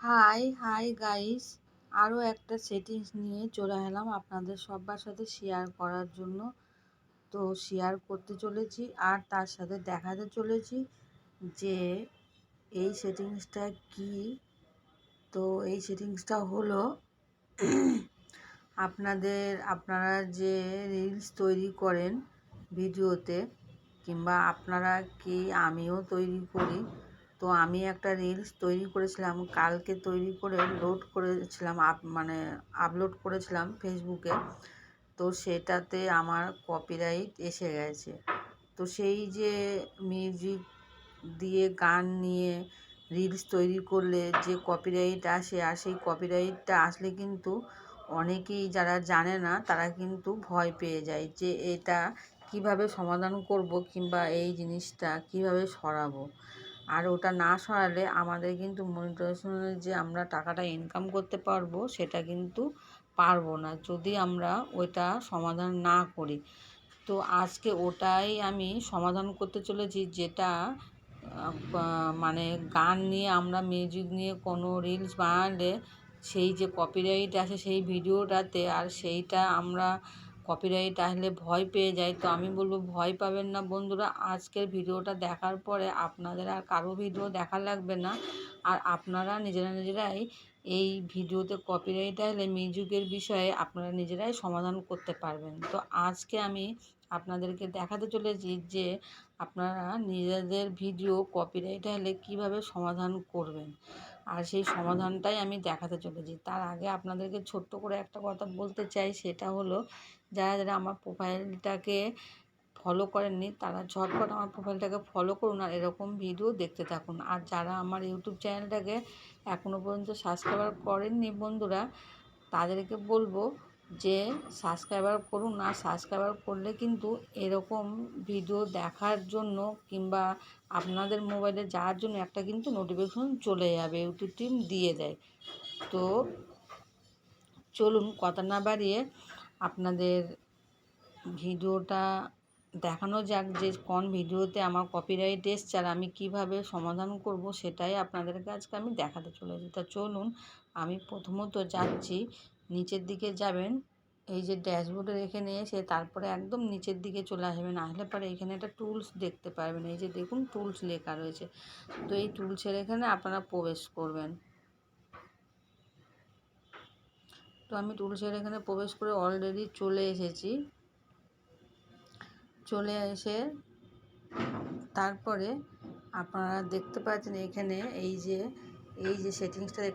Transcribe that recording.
High hi guys, আরও একটা settings নিয়ে চলে এলাম আপনাদের সবার সাথে শেয়ার করার জন্য। তো শেয়ার করতে চলেছি আর তার সাথে দেখাতে চলেছি যে এই সেটিংসটা কি। তো এই সেটিংসটা হলো আপনারা যে রিলস তৈরি করেন ভিডিওতে, কিংবা আপনারা কি আমিও তৈরি করি। তো আমি একটা রিলস তৈরি করেছিলাম, কালকে তৈরি করে লোড করেছিলাম, আপলোড করেছিলাম ফেসবুকে। তো সেটাতে আমার কপিরাইট এসে গেছে। তো সেই যে মিউজিক দিয়ে গান নিয়ে রিলস তৈরি করলে যে কপিরাইট আসে, আর সেই কপিরাইটটা আসলে কিন্তু অনেকেই যারা জানে না তারা কিন্তু ভয় পেয়ে যায় যে এটা কিভাবে সমাধান করব, কিংবা এই জিনিসটা কিভাবে সরাবো। আর ওটা না সরালে আমাদের কিন্তু মনিটাইজেশনের যে আমরা টাকাটা ইনকাম করতে পারবো সেটা কিন্তু পারবো না, যদি আমরা ওইটা সমাধান না করি। তো আজকে ওটাই আমি সমাধান করতে চলেছি, যেটা গান নিয়ে আমরা মিউজিক নিয়ে কোনো রিলস বানালে সেই যে কপিরাইট আসে সেই ভিডিওটাতে, আর সেইটা আমরা কপিরাইট আসলে ভয় পেয়ে যাই। তো আমি বলবো ভয় পাবেন না বন্ধুরা, আজকের ভিডিওটা দেখার পরে আপনাদের আর কারো ভিডিও দেখা লাগবে না। আর আপনারা নিজেরাই এই ভিডিওতে কপিরাইট আসলে মিউজিকের বিষয়ে আপনারা নিজেরাই সমাধান করতে পারবেন। তো আজকে আমি আপনাদেরকে দেখাতে চলেছি যে আপনারা নিজেদের ভিডিও কপিরাইট হলে কীভাবে সমাধান করবেন, আর সেই সমাধানটাই আমি দেখাতে চলেছি। তার আগে আপনাদেরকে ছোট্ট করে একটা কথা বলতে চাই, সেটা হলো যারা আমার প্রোফাইলটাকে ফলো করেননি তারা ঝটপট আমার প্রোফাইলটাকে ফলো করুন আর এরকম ভিডিও দেখতে থাকুন। আর যারা আমার ইউটিউব চ্যানেলটাকে এখনও পর্যন্ত সাবস্ক্রাইব করেননি বন্ধুরা, তাদেরকে বলবো যে সাবস্ক্রাইবার করুন। আর সাবস্ক্রাইবার করলে কিন্তু এরকম ভিডিও দেখার জন্য কিংবা আপনাদের মোবাইলে যাওয়ার জন্য একটা কিন্তু নোটিফিকেশন চলে যাবে, ইউটিউব টিম দিয়ে দেয়। তো চলুন কথা না বাড়িয়ে আপনাদের ভিডিওটা দেখানো যাক যে কোন ভিডিওতে আমার কপিরাইট এসছে আর আমি কিভাবে সমাধান করব, সেটাই আপনাদেরকে আজকে আমি দেখাতে চলেছি। তা চলুন, আমি প্রথমত যাচ্ছি, নিচের দিকে যাবেন, এই যে ড্যাশবোর্ডের এখানে এসে তারপরে একদম নিচের দিকে চলে আসবেন। আসলে পরে এখানে একটা টুলস দেখতে পারবেন, এই যে দেখুন টুলস লেখা রয়েছে। তো এই টুলসের এখানে আপনারা প্রবেশ করবেন। তো আমি টুলসের এখানে প্রবেশ করে অলরেডি চলে এসেছি। চলে এসে তারপরে আপনারা দেখতে পাচ্ছেন এখানে এই যে সেটিংসটা